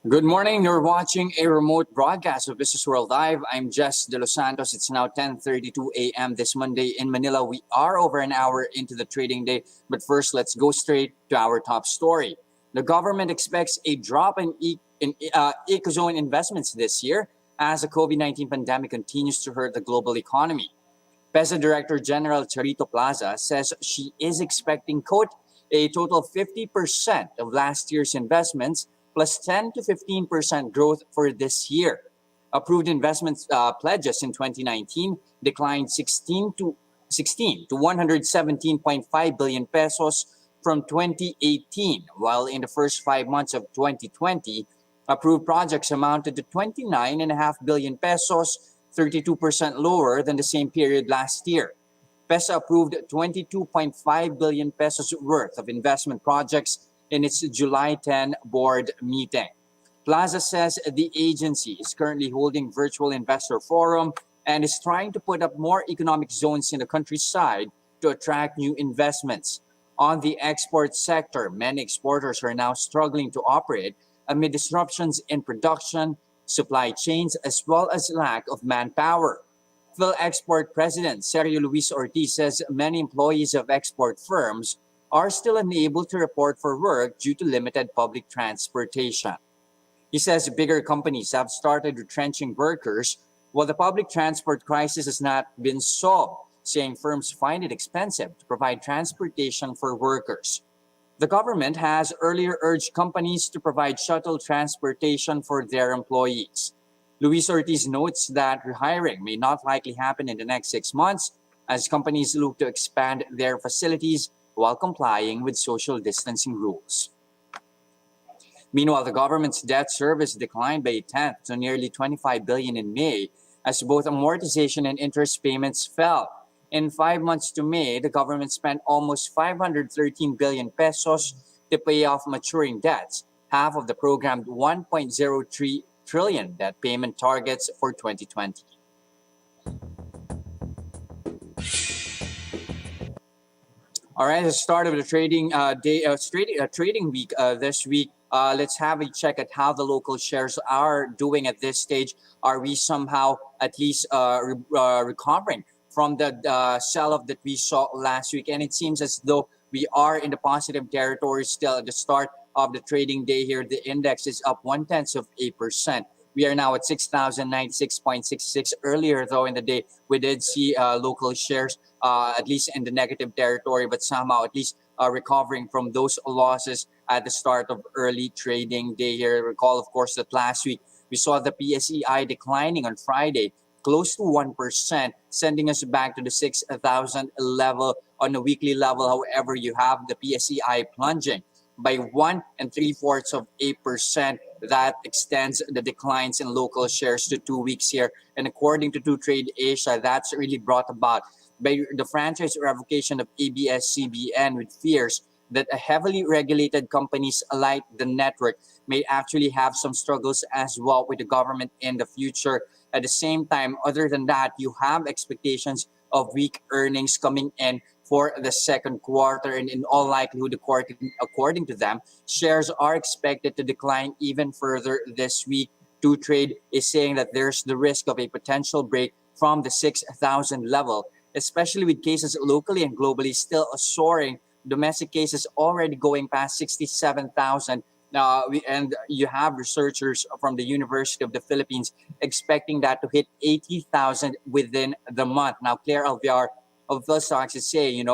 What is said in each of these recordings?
Good morning. You're watching a remote broadcast of Business World Live. I'm Jes Delos Santos. It's now 10:32 a.m. this Monday in Manila. We are over an hour into the trading day, but first, let's go straight to our top story. The government expects a drop in ecozone investments this year as the COVID-19 pandemic continues to hurt the global economy. PEZA Director General Charito Plaza says she is expecting, quote, a total of 50% of last year's investments plus 10 to 15% growth for this year. Approved investment pledges in 2019 declined 16 to 117.5 billion pesos from 2018, while in the first 5 months of 2020, approved projects amounted to 29.5 billion pesos, 32% lower than the same period last year. PEZA approved 22.5 billion pesos worth of investment projects in its July 10 board meeting. Plaza says the agency is currently holding virtual investor forum and is trying to put up more economic zones in the countryside to attract new investments. On the export sector, many exporters are now struggling to operate amid disruptions in production, supply chains, as well as lack of manpower. PhilExport President Sergio Luis Ortiz says many employees of export firms are still unable to report for work due to limited public transportation. He says bigger companies have started retrenching workers while the public transport crisis has not been solved, saying firms find it expensive to provide transportation for workers. The government has earlier urged companies to provide shuttle transportation for their employees. Luis Ortiz notes that rehiring may not likely happen in the next 6 months as companies look to expand their facilities while complying with social distancing rules. Meanwhile, the government's debt service declined by a tenth to nearly 25 billion in May as both amortization and interest payments fell. In 5 months to May, the government spent almost 513 billion pesos to pay off maturing debts, half of the programmed 1.03 trillion debt payment targets for 2020. All right, at the start of the trading week this week, let's have a check at how the local shares are doing at this stage. Are we somehow at least recovering from the sell-off that we saw last week? And it seems as though we are in the positive territory still at the start of the trading day here. The index is up 0.1%. We are now at 6,096.66. Earlier, though, in the day, we did see local shares at least in the negative territory, but somehow at least recovering from those losses at the start of early trading day here. Recall, of course, that last week we saw the PSEI declining on Friday, close to 1%, sending us back to the 6,000 level on a weekly level. However, you have the PSEI plunging by 1 3/4%. That extends the declines in local shares to 2 weeks here. And according to Two Trade Asia, that's really brought about by the franchise revocation of ABS-CBN, with fears that a heavily regulated companies like the network may actually have some struggles as well with the government in the future. At the same time, other than that, you have expectations of weak earnings coming in for the second quarter, and in all likelihood, according to them, shares are expected to decline even further this week. Two Trade is saying that there's the risk of a potential break from the 6,000 level, especially with cases locally and globally still soaring. Domestic cases already going past 67,000. And you have researchers from the University of the Philippines expecting that to hit 80,000 within the month. Now, Claire Alviar of the stocks is saying,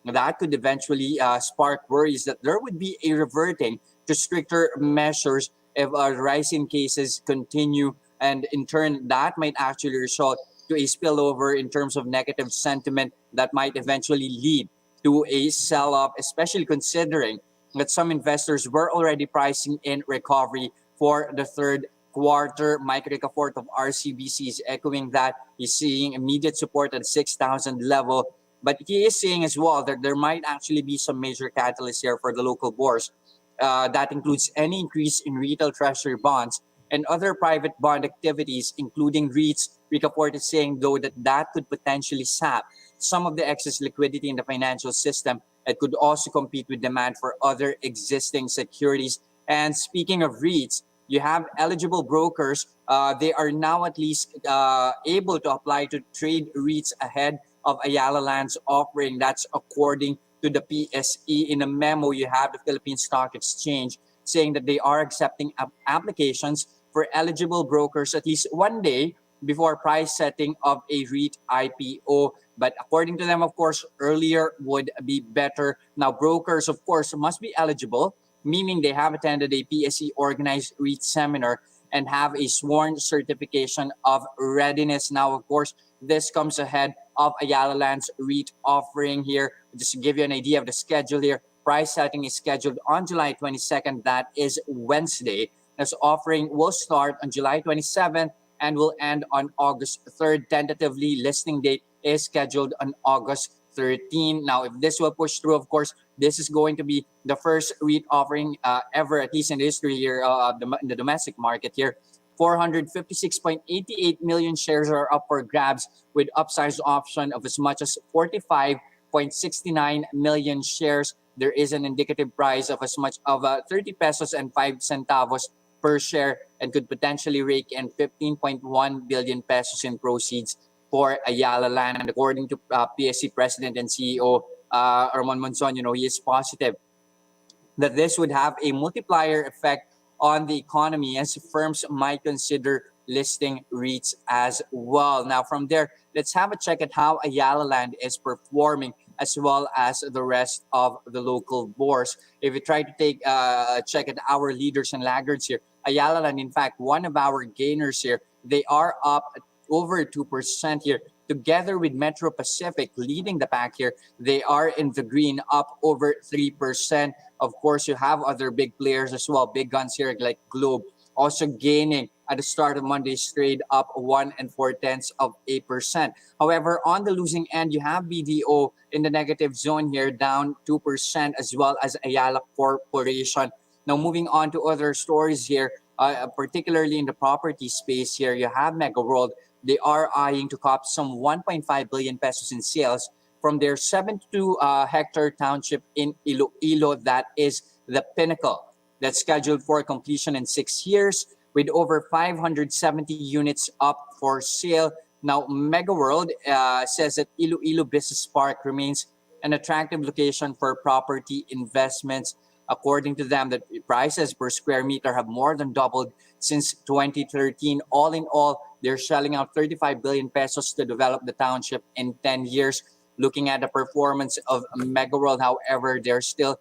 that could eventually spark worries that there would be a reverting to stricter measures if rising cases continue. And in turn, that might actually result to a spillover in terms of negative sentiment that might eventually lead to a sell-off, especially considering that some investors were already pricing in recovery for the third quarter. Mike Ricafort of RCBC is echoing that. He's seeing immediate support at 6,000 level, but he is saying as well that there might actually be some major catalysts here for the local bourse. That includes any increase in retail treasury bonds and other private bond activities, including REITs. Ricafort is saying, though, that could potentially sap some of the excess liquidity in the financial system. It could also compete with demand for other existing securities. And speaking of REITs, you have eligible brokers. They are now at least able to apply to trade REITs ahead of Ayala Land's offering. That's according to the PSE. In a memo, you have the Philippine Stock Exchange saying that they are accepting applications for eligible brokers at least one day before price setting of a REIT IPO. But according to them, of course, earlier would be better. Now, brokers, of course, must be eligible, meaning they have attended a PSE organized REIT seminar and have a sworn certification of readiness. Now, of course, this comes ahead of Ayala Land's REIT offering here. Just to give you an idea of the schedule here, price setting is scheduled on July 22nd. That is Wednesday. This offering will start on July 27th and will end on August 3rd. Tentatively, listing date is scheduled on August 13. Now, if this will push through, of course, this is going to be the first REIT offering ever, at least in the history here, in the domestic market here. 456.88 million shares are up for grabs with upsized option of as much as 45.69 million shares. There is an indicative price of as much of 30 pesos and 5 centavos per share and could potentially rake in 15.1 billion pesos in proceeds for Ayala Land. And according to PSC President and CEO Ramon Monson, he is positive that this would have a multiplier effect on the economy as firms might consider listing REITs as well. Now, from there, let's have a check at how Ayala Land is performing as well as the rest of the local bourse. If we try to take a check at our leaders and laggards here, Ayala Land, in fact, one of our gainers here, they are up over 2% here. Together with Metro Pacific leading the pack here, they are in the green, up over 3%. Of course, you have other big players as well, big guns here like Globe, also gaining at the start of Monday's trade, up 1 4/10%. However, on the losing end, you have BDO in the negative zone here, down 2%, as well as Ayala Corporation. Now, moving on to other stories here, particularly in the property space here, you have Megaworld. They are eyeing to cop some 1.5 billion pesos in sales from their 72-hectare township in Iloilo. That is the Pinnacle. That's scheduled for completion in 6 years with over 570 units up for sale. Now, Megaworld says that Iloilo Business Park remains an attractive location for property investments. According to them, the prices per square meter have more than doubled since 2013. All in all, they're shelling out 35 billion pesos to develop the township in 10 years. Looking at the performance of Megaworld, however, they're still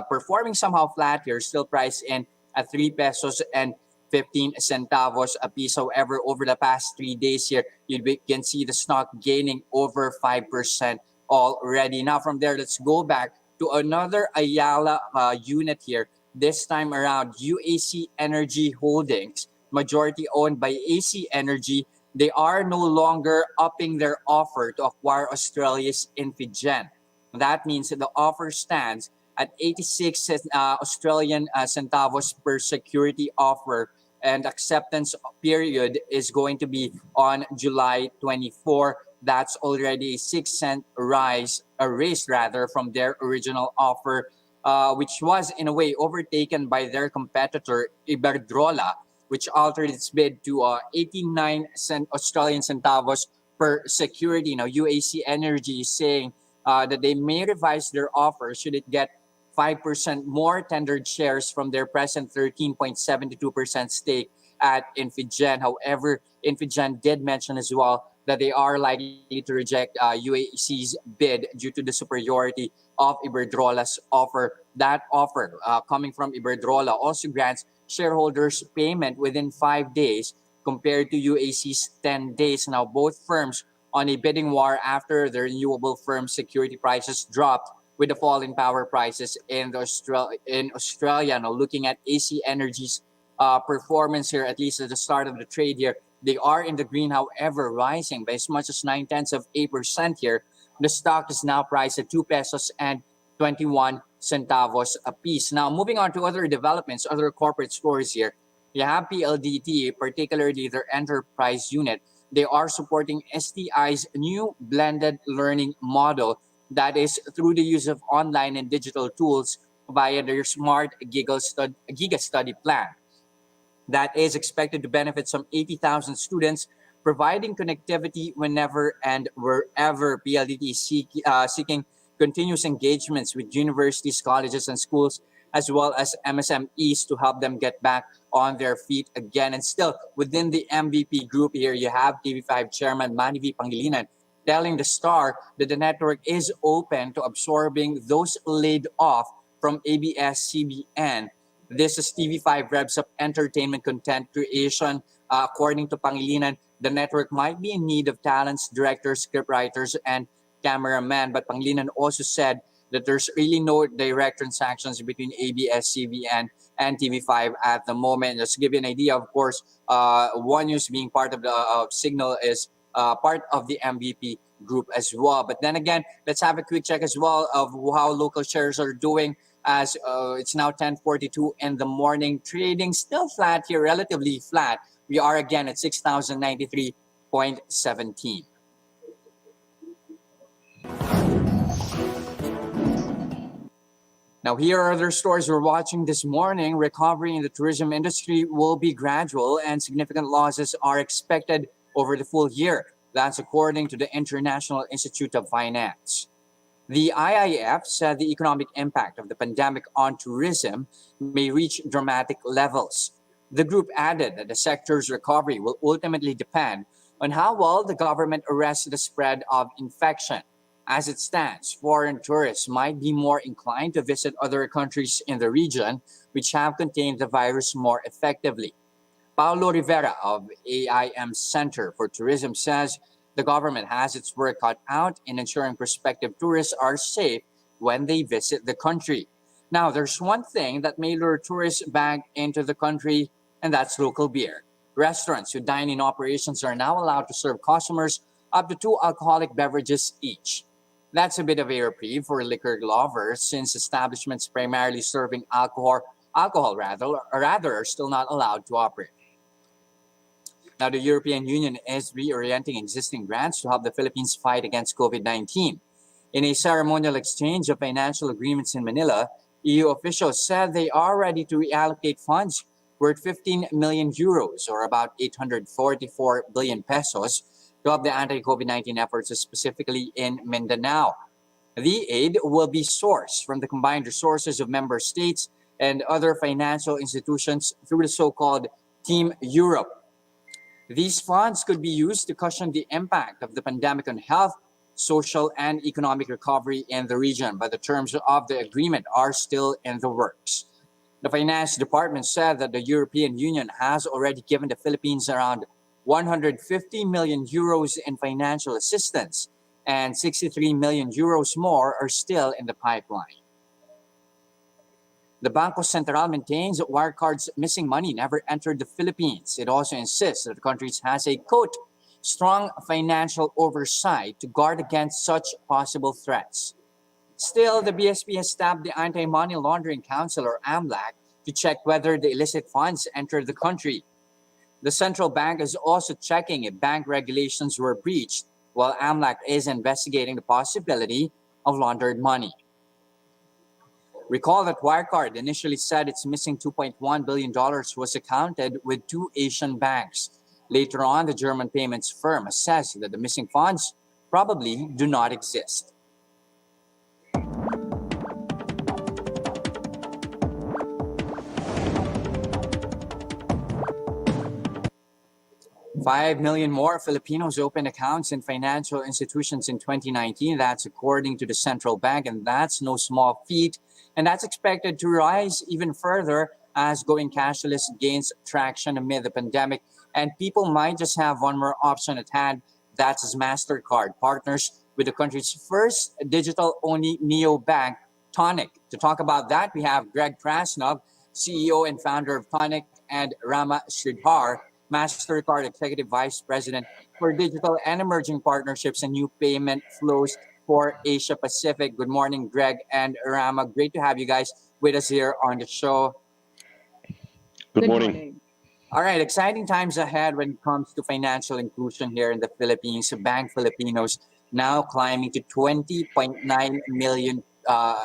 performing somehow flat here, still priced in at 3 pesos and 15 centavos a piece. However, over the past 3 days here, you can see the stock gaining over 5% already. Now, from there, let's go back to another Ayala unit here. This time around, UAC Energy Holdings, majority owned by AC Energy. They are no longer upping their offer to acquire Australia's Infigen. That means that the offer stands at 86 Australian centavos per security offer, and acceptance period is going to be on July 24. That's already a 6-cent raise rather from their original offer, which was in a way overtaken by their competitor Iberdrola, which altered its bid to 89 Australian centavos per security. Now, UAC Energy is saying that they may revise their offer should it get 5% more tendered shares from their present 13.72% stake at Infigen. However, Infigen did mention as well that they are likely to reject UAC's bid due to the superiority of Iberdrola's offer. That offer coming from Iberdrola also grants shareholders payment within 5 days compared to UAC's 10 days. Now, both firms on a bidding war after the renewable firm security prices dropped with the fall in power prices in Australia. Now, looking at AC Energy's performance here, at least at the start of the trade here, they are in the green, however, rising by as much as 0.9% here. The stock is now priced at 2 pesos and 21 centavos a piece. Now, moving on to other developments, other corporate stories here. You have PLDT, particularly their enterprise unit. They are supporting STI's new blended learning model, that is through the use of online and digital tools via their smart Giga Study plan. that is expected to benefit some 80,000 students, providing connectivity whenever and wherever PLDT is seeking continuous engagements with universities, colleges, and schools, as well as MSMEs to help them get back on their feet again. And still, within the MVP group here, you have TV5 Chairman Manny V. Pangilinan telling the Star that the network is open to absorbing those laid off from ABS-CBN. This is TV5 revs up entertainment content creation. According to Pangilinan, the network might be in need of talents, directors, scriptwriters, and cameramen. But Pangilinan also said that there's really no direct transactions between ABS-CBN and TV5 at the moment. Just to give you an idea, of course, One News being part of the Signal is part of the MVP group as well. But then again, let's have a quick check as well of how local shares are doing, as it's now 10:42 in the morning. Trading still flat here, relatively flat. We are again at 6,093.17. Now, here are other stories we're watching this morning. Recovery in the tourism industry will be gradual and significant losses are expected over the full year. That's according to the International Institute of Finance. The IIF said the economic impact of the pandemic on tourism may reach dramatic levels. The group added that the sector's recovery will ultimately depend on how well the government arrests the spread of infection. As it stands, foreign tourists might be more inclined to visit other countries in the region which have contained the virus more effectively. Paulo Rivera of AIM Center for Tourism says the government has its work cut out in ensuring prospective tourists are safe when they visit the country. Now, there's one thing that may lure tourists back into the country, and that's local beer. Restaurants with dine-in operations are now allowed to serve customers up to 2 alcoholic beverages each. That's a bit of a reprieve for liquor lovers, since establishments primarily serving alcohol are still not allowed to operate. Now, the European Union is reorienting existing grants to help the Philippines fight against COVID-19. In a ceremonial exchange of financial agreements in Manila, EU officials said they are ready to reallocate funds worth 15 million euros, or about 844 billion pesos, to help the anti-COVID-19 efforts, specifically in Mindanao. The aid will be sourced from the combined resources of member states and other financial institutions through the so-called Team Europe. These funds could be used to cushion the impact of the pandemic on health, social, and economic recovery in the region, but the terms of the agreement are still in the works. The Finance Department said that the European Union has already given the Philippines around 150 million euros in financial assistance, and 63 million euros more are still in the pipeline. The Bangko Sentral maintains that Wirecard's missing money never entered the Philippines. It also insists that the country has a, quote, strong financial oversight to guard against such possible threats. Still, the BSP has tapped the Anti-Money Laundering Council, or AMLAC, to check whether the illicit funds entered the country. The central bank is also checking if bank regulations were breached, while AMLAC is investigating the possibility of laundered money. Recall that Wirecard initially said its missing $2.1 billion was accounted with 2 Asian banks. Later on, the German payments firm assessed that the missing funds probably do not exist. 5 million more Filipinos opened accounts in financial institutions in 2019. That's according to the central bank, and that's no small feat. And that's expected to rise even further as going cashless gains traction amid the pandemic. And people might just have one more option at hand. That's as Mastercard partners with the country's first digital-only neobank, Tonik. To talk about that, we have Krasnov, CEO and founder of Tonik, and Rama Sridhar, Mastercard Executive Vice President for Digital and Emerging Partnerships and New Payment Flows for Asia Pacific. Good morning, Greg and Rama. Great to have you guys with us here on the show. Good morning. All right, exciting times ahead when it comes to financial inclusion here in the Philippines. Bank Filipinos now climbing to 20.9 million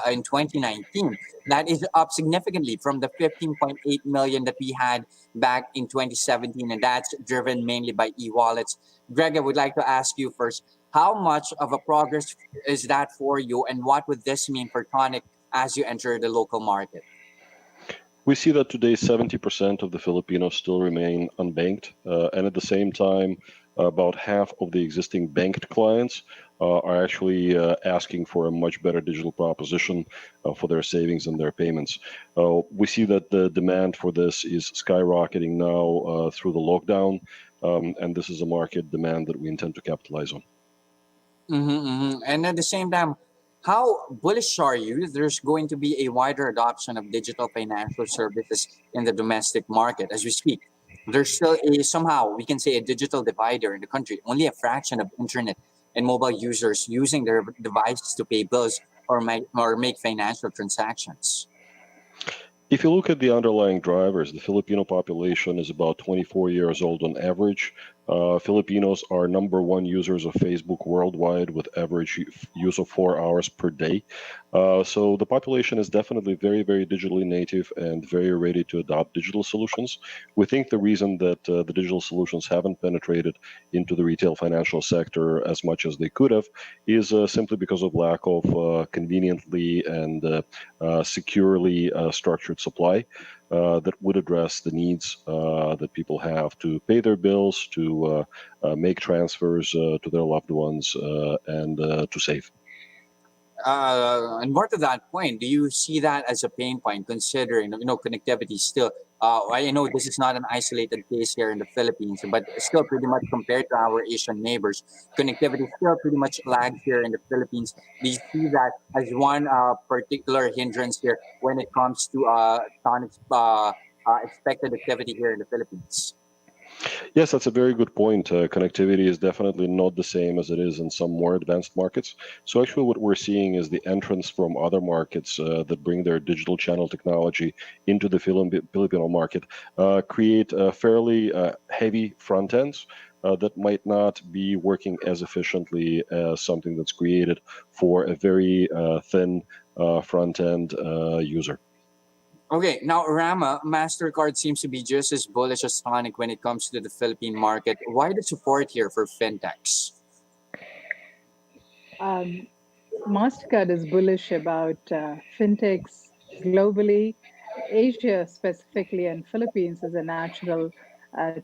in 2019. That is up significantly from the 15.8 million that we had back in 2017, and that's driven mainly by e-wallets. Greg, I would like to ask you first, how much of a progress is that for you, and what would this mean for Tonik as you enter the local market? We see that today 70% of the Filipinos still remain unbanked, and at the same time, about half of the existing banked clients are actually asking for a much better digital proposition for their savings and their payments. We see that the demand for this is skyrocketing now through the lockdown, and this is a market demand that we intend to capitalize on. And at the same time, how bullish are you? There's going to be a wider adoption of digital financial services in the domestic market as we speak. There's still a somehow we can say a digital divider in the country. Only a fraction of internet and mobile users using their devices to pay bills or make financial transactions. If you look at the underlying drivers, the Filipino population is about 24 years old on average. Filipinos are number one users of Facebook worldwide with average use of 4 hours per day. So the population is definitely very, very digitally native and very ready to adopt digital solutions. We think the reason that the digital solutions haven't penetrated into the retail financial sector as much as they could have is simply because of lack of conveniently and securely structured supply that would address the needs that people have to pay their bills, to make transfers to their loved ones, and to save. And more to that point, do you see that as a pain point, considering connectivity still? I know this is not an isolated case here in the Philippines, but still pretty much compared to our Asian neighbors, connectivity still pretty much lags here in the Philippines. Do you see that as one particular hindrance here when it comes to Tonic's expected activity here in the Philippines? Yes, that's a very good point. Connectivity is definitely not the same as it is in some more advanced markets. So actually what we're seeing is the entrance from other markets that bring their digital channel technology into the Filipino market create fairly heavy front ends that might not be working as efficiently as something that's created for a very thin front end user. Okay, now Rama, Mastercard seems to be just as bullish as Tonik when it comes to the Philippine market. Why the support here for fintechs? Um, Mastercard is bullish about fintechs globally. Asia specifically and Philippines is a natural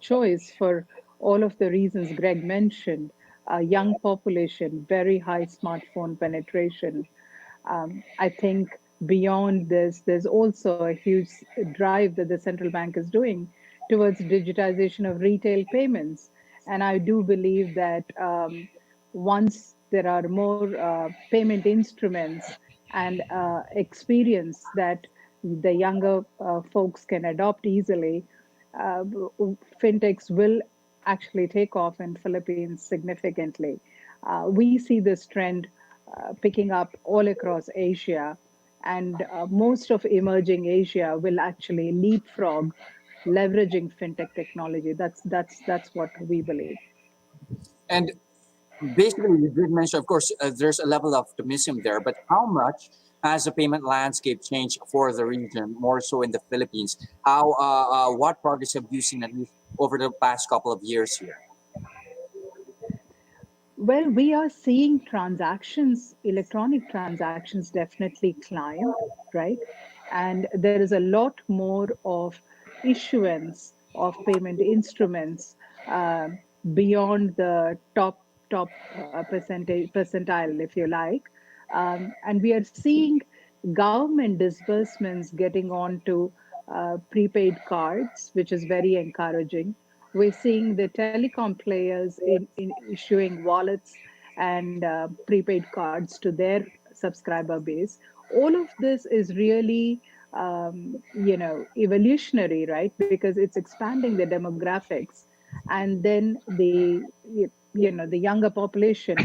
choice for all of the reasons Greg mentioned. A young population, very high smartphone penetration. I think beyond this, there's also a huge drive that the central bank is doing towards digitization of retail payments. And I do believe that once there are more payment instruments and experience that the younger folks can adopt easily, uh, fintechs will actually take off in Philippines significantly. We see this trend picking up all across Asia, and most of emerging Asia will actually leapfrog leveraging fintech technology. That's what we believe. And basically, you did mention, of course, there's a level of optimism there, but how much has the payment landscape changed for the region, more so in the Philippines? What progress have you seen at least over the past couple of years here? Well, we are seeing transactions, electronic transactions definitely climb, right? And there is a lot more of issuance of payment instruments uh, beyond the top percentile, if you like. And we are seeing government disbursements getting onto prepaid cards, which is very encouraging. We're seeing the telecom players in issuing wallets and prepaid cards to their subscriber base. All of this is really, evolutionary, right? Because it's expanding the demographics, and then the younger population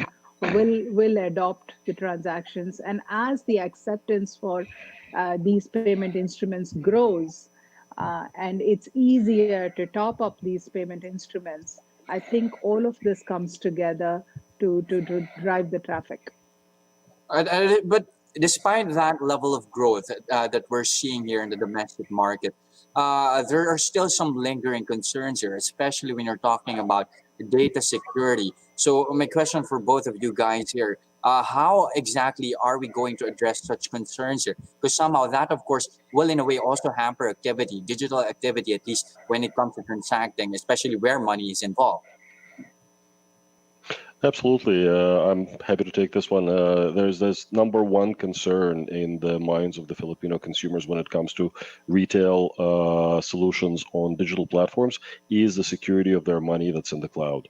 will adopt the transactions. And as the acceptance for these payment instruments grows, and it's easier to top up these payment instruments, I think all of this comes together to drive the traffic. But despite that level of growth that we're seeing here in the domestic market, there are still some lingering concerns here, especially when you're talking about data security. So my question for both of you guys here, how exactly are we going to address such concerns here? Because somehow that, of course, will in a way also hamper activity, digital activity, at least when it comes to transacting, especially where money is involved. Absolutely. I'm happy to take this one. There's this number one concern in the minds of the Filipino consumers when it comes to retail solutions on digital platforms is the security of their money that's in the cloud.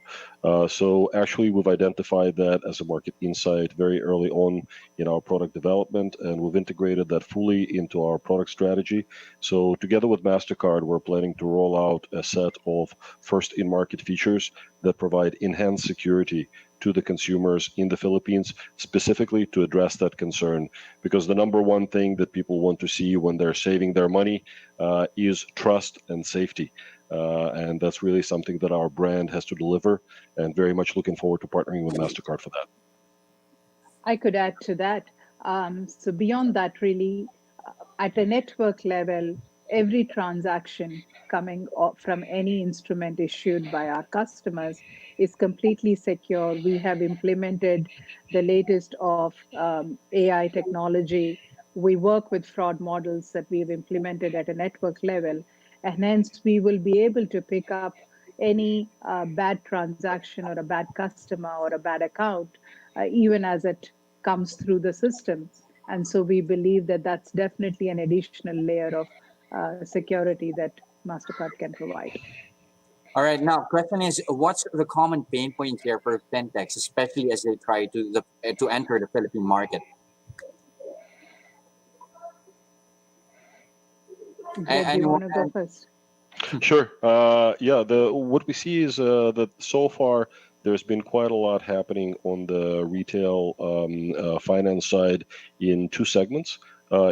So actually, we've identified that as a market insight very early on in our product development, and we've integrated that fully into our product strategy. So together with Mastercard, we're planning to roll out a set of first in-market features that provide enhanced security to the consumers in the Philippines, specifically to address that concern. Because the number one thing that people want to see when they're saving their money is trust and safety. And that's really something that our brand has to deliver, and very much looking forward to partnering with Mastercard for that. I could add to that. So beyond that, really, at a network level, every transaction coming from any instrument issued by our customers is completely secure. We have implemented the latest of AI technology. We work with fraud models that we've implemented at a network level, and hence we will be able to pick up any bad transaction or a bad customer or a bad account, even as it comes through the system. And so we believe that that's definitely an additional layer of security that Mastercard can provide. All right. Now, question is, what's the common pain point here for fintechs, especially as they try to enter the Philippine market? Greg, do you want to go first? Sure. What we see is that so far there's been quite a lot happening on the retail finance side in two segments.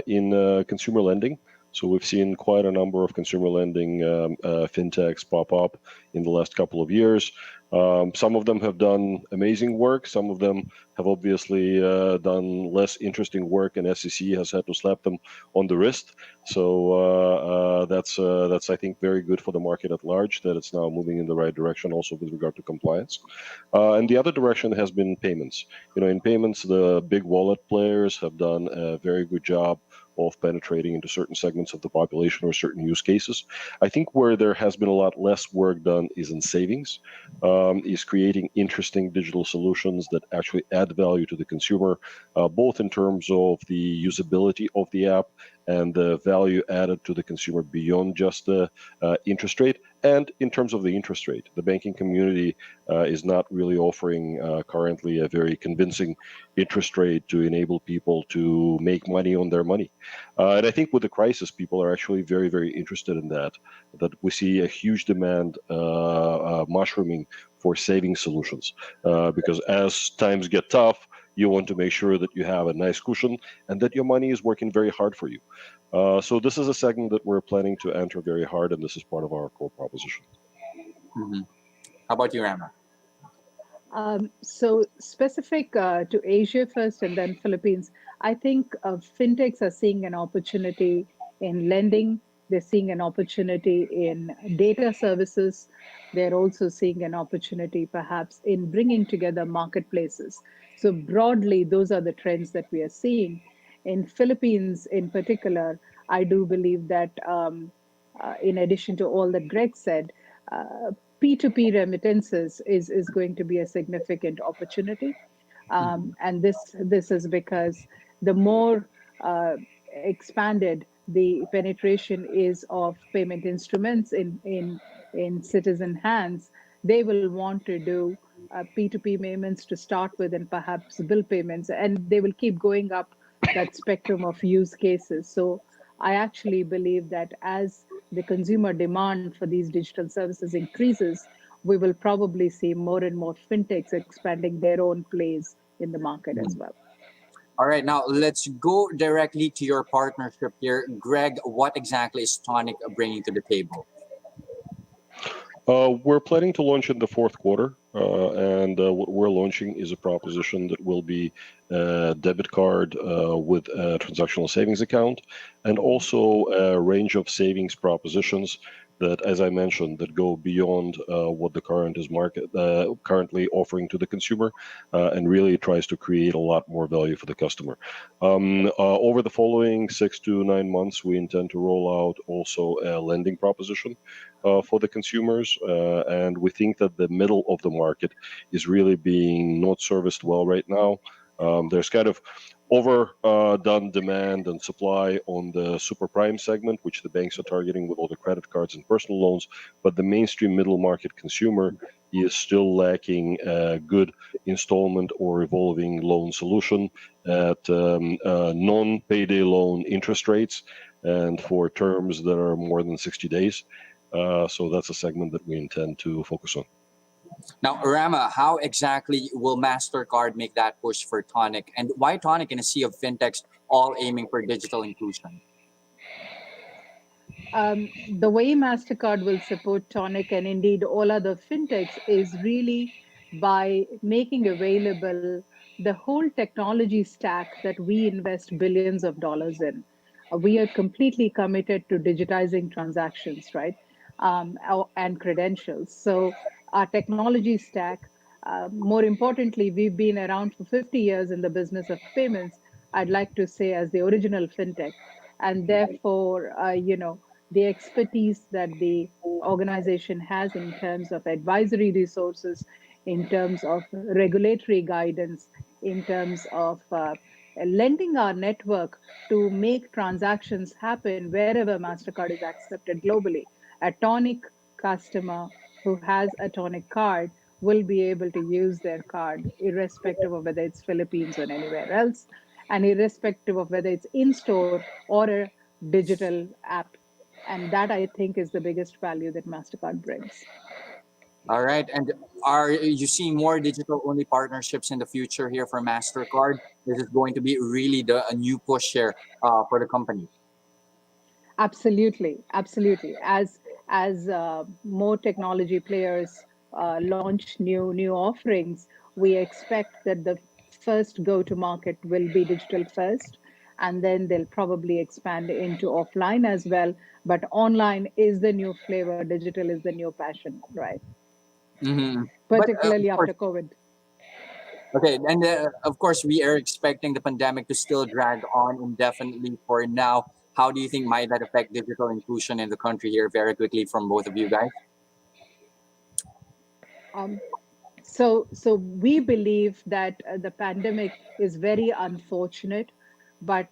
In consumer lending, so we've seen quite a number of consumer lending fintechs pop up in the last couple of years. Some of them have done amazing work. Some of them have obviously done less interesting work, and SEC has had to slap them on the wrist. So that's I think very good for the market at large, that it's now moving in the right direction also with regard to compliance. And the other direction has been payments. In payments, the big wallet players have done a very good job of penetrating into certain segments of the population or certain use cases. I think where there has been a lot less work done is in savings, is creating interesting digital solutions that actually add value to the consumer, both in terms of the usability of the app and the value added to the consumer beyond just the interest rate. And in terms of the interest rate, the banking community is not really offering currently a very convincing interest rate to enable people to make money on their money. And I think with the crisis, people are actually very, very interested in that we see a huge demand mushrooming for saving solutions. Because as times get tough, you want to make sure that you have a nice cushion and that your money is working very hard for you. So this is a segment that we're planning to enter very hard, and this is part of our core proposition. Mm-hmm. How about you, Rama? So specific to Asia first and then Philippines, I think fintechs are seeing an opportunity in lending. They're seeing an opportunity in data services. They're also seeing an opportunity perhaps in bringing together marketplaces. So broadly, those are the trends that we are seeing. In Philippines in particular, I do believe that in addition to all that Greg said, P2P remittances is going to be a significant opportunity. And this is because the more expanded the penetration is of payment instruments in citizen hands, they will want to do P2P payments to start with, and perhaps bill payments, and they will keep going up that spectrum of use cases. So I actually believe that as the consumer demand for these digital services increases, we will probably see more and more fintechs expanding their own plays in the market as well. All right, now let's go directly to your partnership here. Greg, what exactly is Tonik bringing to the table? We're planning to launch in the fourth quarter, and what we're launching is a proposition that will be a debit card with a transactional savings account, and also a range of savings propositions that, as I mentioned, that go beyond what the current is currently offering to the consumer, and really tries to create a lot more value for the customer. Over the following 6 to 9 months, we intend to roll out also a lending proposition for the consumers, and we think that the middle of the market is really being not serviced well right now. There's kind of overdone demand and supply on the super prime segment, which the banks are targeting with all the credit cards and personal loans, but the mainstream middle market consumer is still lacking a good installment or revolving loan solution at non-payday loan interest rates and for terms that are more than 60 days. So that's a segment that we intend to focus on. Now, Rama, how exactly will Mastercard make that push for Tonik, and why Tonik in a sea of fintechs all aiming for digital inclusion? The way Mastercard will support Tonic and indeed all other fintechs is really by making available the whole technology stack that we invest billions of dollars in. We are completely committed to digitizing transactions, right? And credentials. So our technology stack, more importantly, we've been around for 50 years in the business of payments, I'd like to say as the original fintech. And therefore, the expertise that the organization has in terms of advisory resources, in terms of regulatory guidance, in terms of lending our network to make transactions happen wherever MasterCard is accepted globally. A Tonic customer who has a Tonic card will be able to use their card irrespective of whether it's Philippines or anywhere else, and irrespective of whether it's in-store or a digital app. And that, I think, is the biggest value that MasterCard brings. All right. And are you seeing more digital-only partnerships in the future here for Mastercard? This is going to be really a new push here for the company. Absolutely, absolutely. As more technology players launch new offerings, we expect that the first go-to-market will be digital first, and then they'll probably expand into offline as well. But online is the new flavor, digital is the new passion, right? Mm-hmm. Particularly after COVID. Okay, and of course, we are expecting the pandemic to still drag on indefinitely for now. How do you think might that affect digital inclusion in the country here, very quickly from both of you guys? So we believe that the pandemic is very unfortunate, but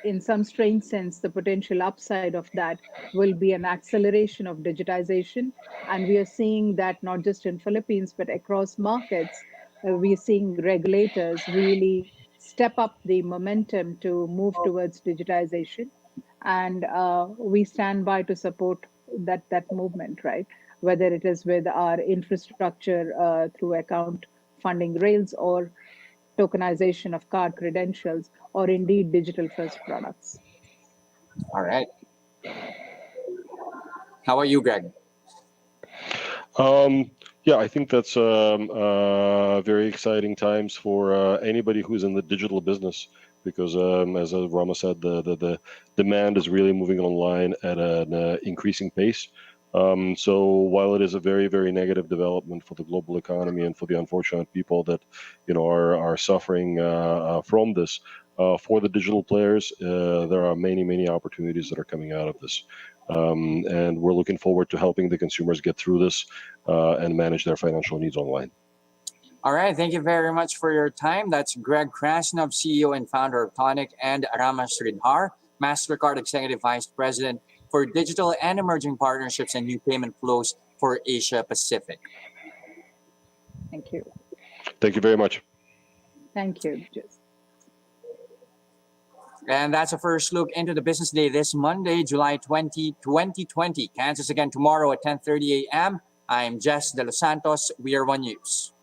in some strange sense, the potential upside of that will be an acceleration of digitization. And we are seeing that not just in Philippines, but across markets. We are seeing regulators really step up the momentum to move towards digitization. And we stand by to support that movement, right? Whether it is with our infrastructure through account funding rails or tokenization of card credentials, or indeed digital first products. All right. How about you, Greg? Yeah, I think that's very exciting times for anybody who's in the digital business, because as Rama said, the demand is really moving online at an increasing pace. So while it is a very, very negative development for the global economy and for the unfortunate people that are suffering from this, for the digital players, there are many, many opportunities that are coming out of this. And we're looking forward to helping the consumers get through this and manage their financial needs online. All right. Thank you very much for your time. That's Greg Krasnov, CEO and founder of Tonik, and Rama Sridhar, Mastercard Executive Vice President for Digital and Emerging Partnerships and New Payment Flows for Asia Pacific. Thank you. Thank you very much. Thank you, Jes. And that's a first look into the business day this Monday, July 20, 2020. Catch us again tomorrow at 10:30 a.m. I'm Jes Delos Santos. We are One News.